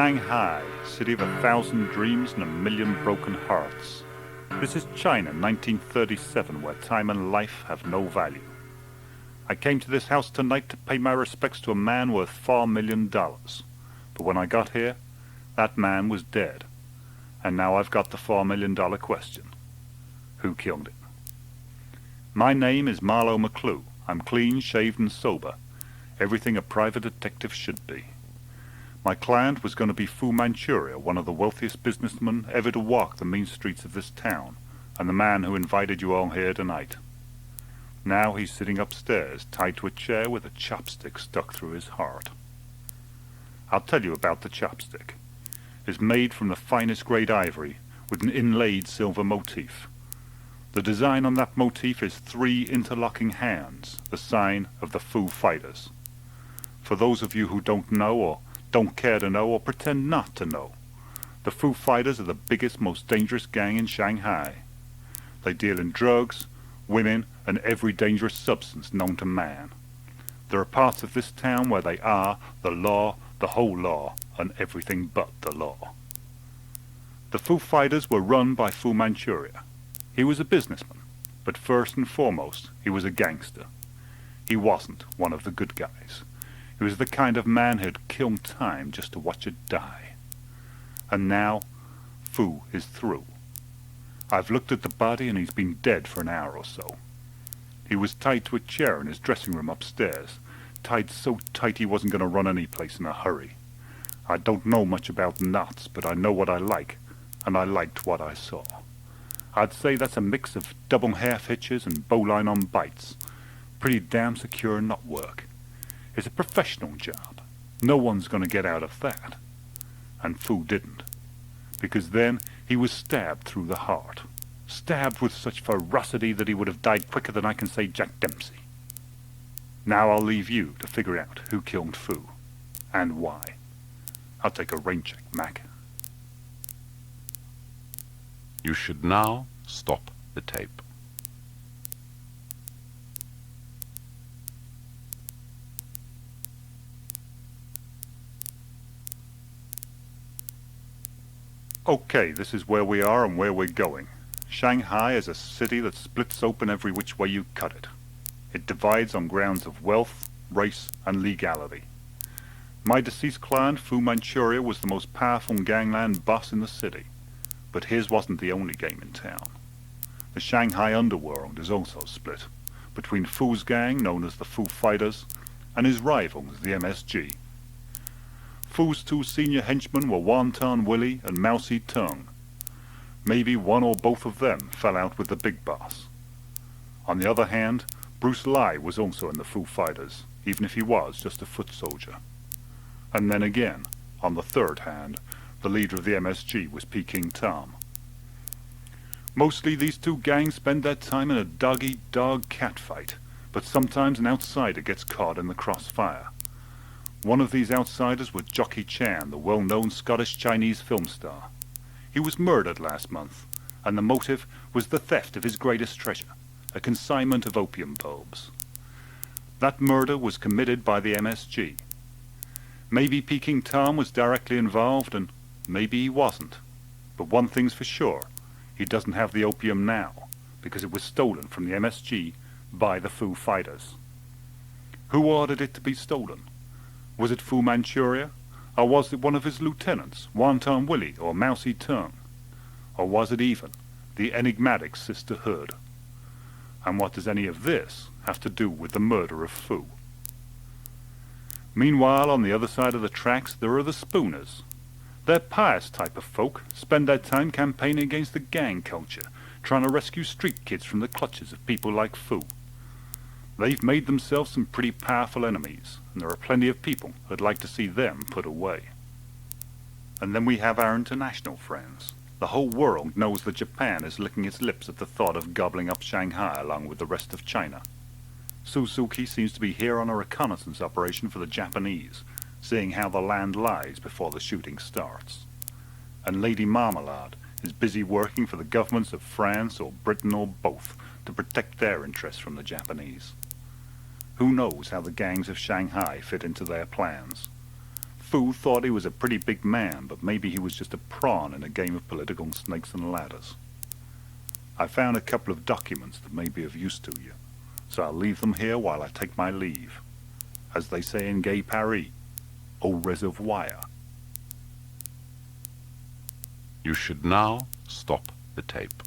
Shanghai, city of 1,000 dreams and 1,000,000 broken hearts. This is China, 1937, where time and life have no value. I came to this house tonight to pay my respects to a man worth $4,000,000. But when I got here, that man was dead. And now I've got the $4,000,000 question. Who killed him? My name is Marlowe McClue. I'm clean, shaved, and sober. Everything a private detective should be. My client was going to be Fu Manchuria, one of the wealthiest businessmen ever to walk the mean streets of this town, and the man who invited you all here tonight. Now he's sitting upstairs, tied to a chair with a chopstick stuck through his heart. I'll tell you about the chopstick. It's made from the finest grade ivory, with an inlaid silver motif. The design on that motif is 3 interlocking hands, the sign of the Foo Fighters. For those of you who don't know, or don't care to know, or pretend not to know, the Foo Fighters are the biggest, most dangerous gang in Shanghai. They deal in drugs, women, and every dangerous substance known to man. There are parts of this town where they are the law, the whole law, and everything but the law. The Foo Fighters were run by Fu Manchuria. He was a businessman, but first and foremost, he was a gangster. He wasn't one of the good guys. He was the kind of man who'd kill time just to watch it die. And now, Fu is through. I've looked at the body and he's been dead for an hour or so. He was tied to a chair in his dressing room upstairs, tied so tight he wasn't going to run any place in a hurry. I don't know much about knots, but I know what I like, and I liked what I saw. I'd say that's a mix of double half hitches and bowline on bites. Pretty damn secure knot work. It's a professional job. No one's going to get out of that. And Fu didn't. Because then he was stabbed through the heart. Stabbed with such ferocity that he would have died quicker than I can say Jack Dempsey. Now I'll leave you to figure out who killed Fu. And why. I'll take a rain check, Mac. You should now stop the tape. Okay, this is where we are and where we're going. Shanghai is a city that splits open every which way you cut it. It divides on grounds of wealth, race, and legality. My deceased client, Fu Manchuria, was the most powerful gangland boss in the city. But his wasn't the only game in town. The Shanghai underworld is also split between Fu's gang, known as the Foo Fighters, and his rivals, the MSG. Fu's 2 senior henchmen were Wonton Willie and Mousy Tongue. Maybe one or both of them fell out with the big boss. On the other hand, Bruce Lai was also in the Foo Fighters, even if he was just a foot soldier. And then again, on the third hand, the leader of the MSG was Peking Tom. Mostly these 2 gangs spend their time in a dog-eat-dog catfight, but sometimes an outsider gets caught in the crossfire. One of these outsiders was Jockey Chan, the well-known Scottish-Chinese film star. He was murdered last month, and the motive was the theft of his greatest treasure, a consignment of opium bulbs. That murder was committed by the MSG. Maybe Peking Tom was directly involved, and maybe he wasn't. But one thing's for sure, he doesn't have the opium now, because it was stolen from the MSG by the Foo Fighters. Who ordered it to be stolen? Was it Fu Manchuria? Or was it one of his lieutenants, Wonton Willie or Mousy Tongue? Or was it even the enigmatic Sister Hood? And what does any of this have to do with the murder of Fu? Meanwhile, on the other side of the tracks, there are the Spooners. They're pious type of folk, spend their time campaigning against the gang culture, trying to rescue street kids from the clutches of people like Fu. They've made themselves some pretty powerful enemies, and there are plenty of people who'd like to see them put away. And then we have our international friends. The whole world knows that Japan is licking its lips at the thought of gobbling up Shanghai along with the rest of China. Suzuki seems to be here on a reconnaissance operation for the Japanese, seeing how the land lies before the shooting starts. And Lady Marmalade is busy working for the governments of France or Britain or both to protect their interests from the Japanese. Who knows how the gangs of Shanghai fit into their plans? Fu thought he was a pretty big man, but maybe he was just a pawn in a game of political snakes and ladders. I found a couple of documents that may be of use to you, so I'll leave them here while I take my leave. As they say in gay Paris, au reservoir. You should now stop the tape.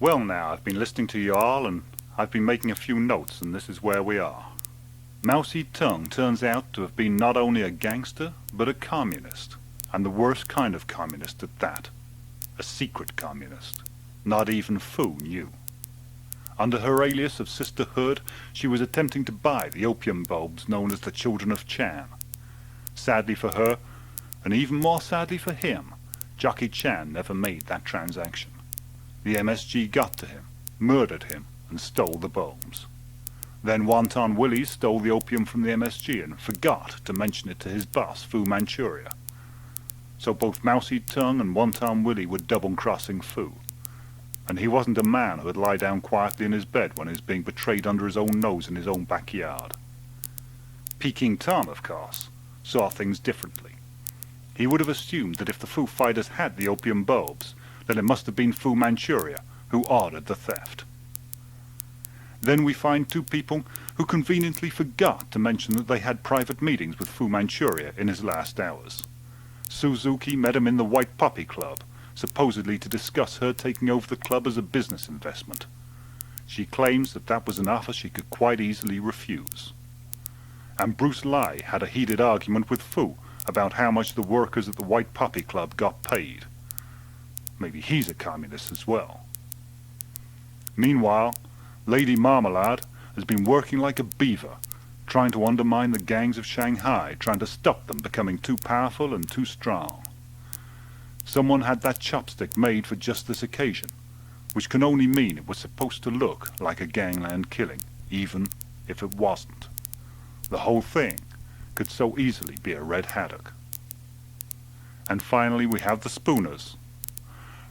Well now, I've been listening to you all, and I've been making a few notes, and this is where we are. Mao Zedong turns out to have been not only a gangster, but a communist, and the worst kind of communist at that. A secret communist. Not even Fu knew. Under her alias of sisterhood, she was attempting to buy the opium bulbs known as the Children of Chan. Sadly for her, and even more sadly for him, Jockey Chan never made that transaction. The MSG got to him, murdered him, and stole the bulbs. Then Wonton Willie stole the opium from the MSG and forgot to mention it to his boss, Fu Manchuria. So both Mao Zedong and Wonton Willie were double-crossing Fu. And he wasn't a man who would lie down quietly in his bed when he was being betrayed under his own nose in his own backyard. Peking Tom, of course, saw things differently. He would have assumed that if the Fu fighters had the opium bulbs, then it must have been Fu Manchuria who ordered the theft. Then we find two people who conveniently forgot to mention that they had private meetings with Fu Manchuria in his last hours. Suzuki met him in the White Poppy Club, supposedly to discuss her taking over the club as a business investment. She claims that that was an offer she could quite easily refuse. And Bruce Lai had a heated argument with Fu about how much the workers at the White Poppy Club got paid. Maybe he's a communist as well. Meanwhile, Lady Marmalade has been working like a beaver, trying to undermine the gangs of Shanghai, trying to stop them becoming too powerful and too strong. Someone had that chopstick made for just this occasion, which can only mean it was supposed to look like a gangland killing, even if it wasn't. The whole thing could so easily be a red haddock. And finally we have the Spooners.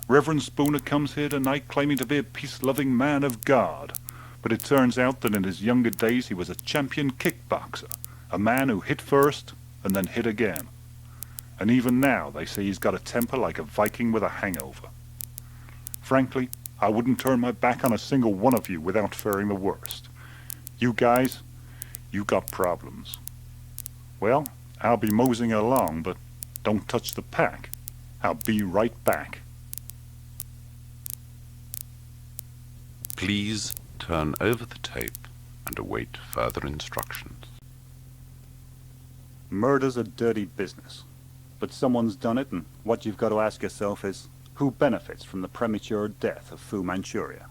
Reverend Spooner comes here tonight claiming to be a peace-loving man of God, but it turns out that in his younger days he was a champion kickboxer, a man who hit first and then hit again. And even now they say he's got a temper like a Viking with a hangover. Frankly, I wouldn't turn my back on a single one of you without fearing the worst. You guys, you got problems. Well, I'll be moseying along, but don't touch the pack. I'll be right back. Please turn over the tape and await further instructions. Murder's a dirty business, but someone's done it, and what you've got to ask yourself is, who benefits from the premature death of Fu Manchuria?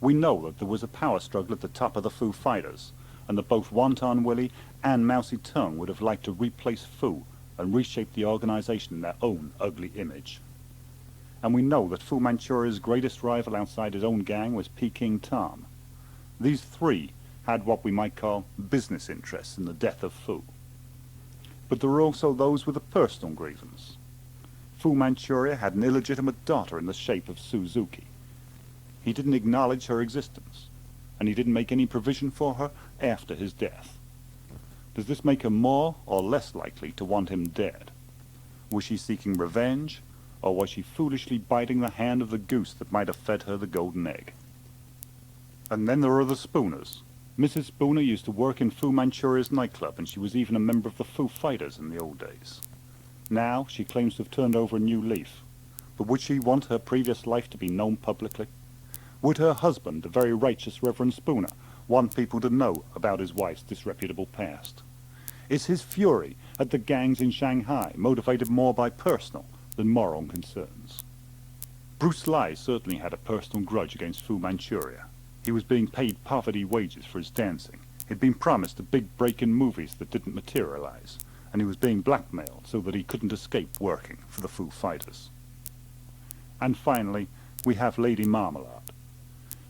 We know that there was a power struggle at the top of the Fu fighters, and that both Wonton Willie and Mao Zedong would have liked to replace Fu and reshape the organization in their own ugly image. And we know that Fu Manchuria's greatest rival outside his own gang was Peking Tom. These three had what we might call business interests in the death of Fu. But there were also those with a personal grievance. Fu Manchuria had an illegitimate daughter in the shape of Suzuki. He didn't acknowledge her existence, and he didn't make any provision for her after his death. Does this make her more or less likely to want him dead? Was she seeking revenge, or was she foolishly biting the hand of the goose that might have fed her the golden egg? And then there are the Spooners. Mrs. Spooner used to work in Fu Manchuria's nightclub, and she was even a member of the Fu Fighters in the old days. Now she claims to have turned over a new leaf. But would she want her previous life to be known publicly? Would her husband, the very righteous Reverend Spooner, want people to know about his wife's disreputable past? Is his fury at the gangs in Shanghai motivated more by personal than moral concerns? Bruce Lai certainly had a personal grudge against Fu Manchuria. He was being paid poverty wages for his dancing. He'd been promised a big break in movies that didn't materialize, and he was being blackmailed so that he couldn't escape working for the Fu Fighters. And finally, we have Lady Marmalade.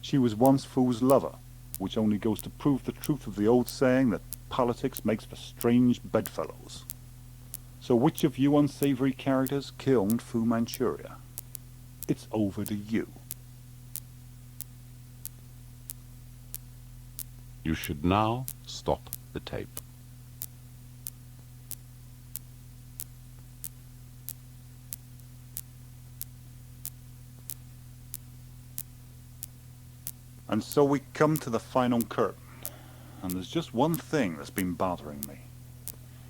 She was once Fu's lover, which only goes to prove the truth of the old saying that politics makes for strange bedfellows. So which of you unsavory characters killed Fu Manchuria? It's over to you. You should now stop the tape. And so we come to the final curtain. And there's just one thing that's been bothering me.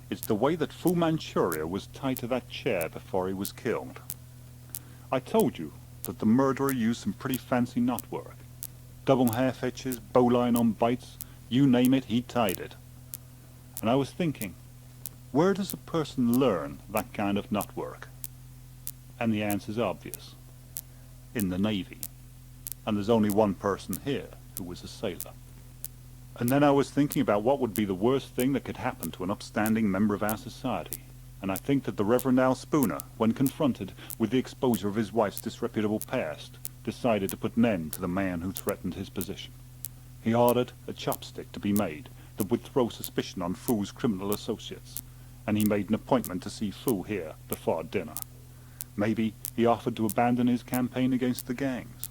It's the way that Fu Manchuria was tied to that chair before he was killed. I told you that the murderer used some pretty fancy knotwork. Double half hitches, bowline on bites, you name it, he tied it. And I was thinking, where does a person learn that kind of knotwork? And the answer's obvious. In the Navy. And there's only one person here who was a sailor. And then I was thinking about what would be the worst thing that could happen to an upstanding member of our society. And I think that the Reverend Al Spooner, when confronted with the exposure of his wife's disreputable past, decided to put an end to the man who threatened his position. He ordered a chopstick to be made that would throw suspicion on Fu's criminal associates, and he made an appointment to see Fu here before dinner. Maybe he offered to abandon his campaign against the gangs.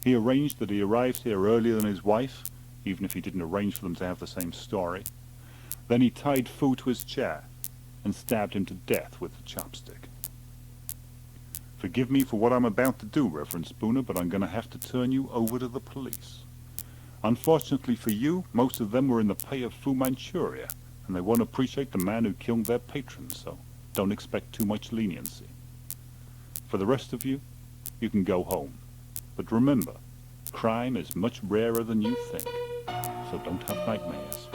He arranged that he arrived here earlier than his wife, even if he didn't arrange for them to have the same story. Then he tied Fu to his chair and stabbed him to death with the chopstick. Forgive me for what I'm about to do, Reverend Spooner, but I'm going to have to turn you over to the police. Unfortunately for you, most of them were in the pay of Fu Manchuria, and they won't appreciate the man who killed their patron, so don't expect too much leniency. For the rest of you, you can go home. But remember, crime is much rarer than you think, so don't have nightmares.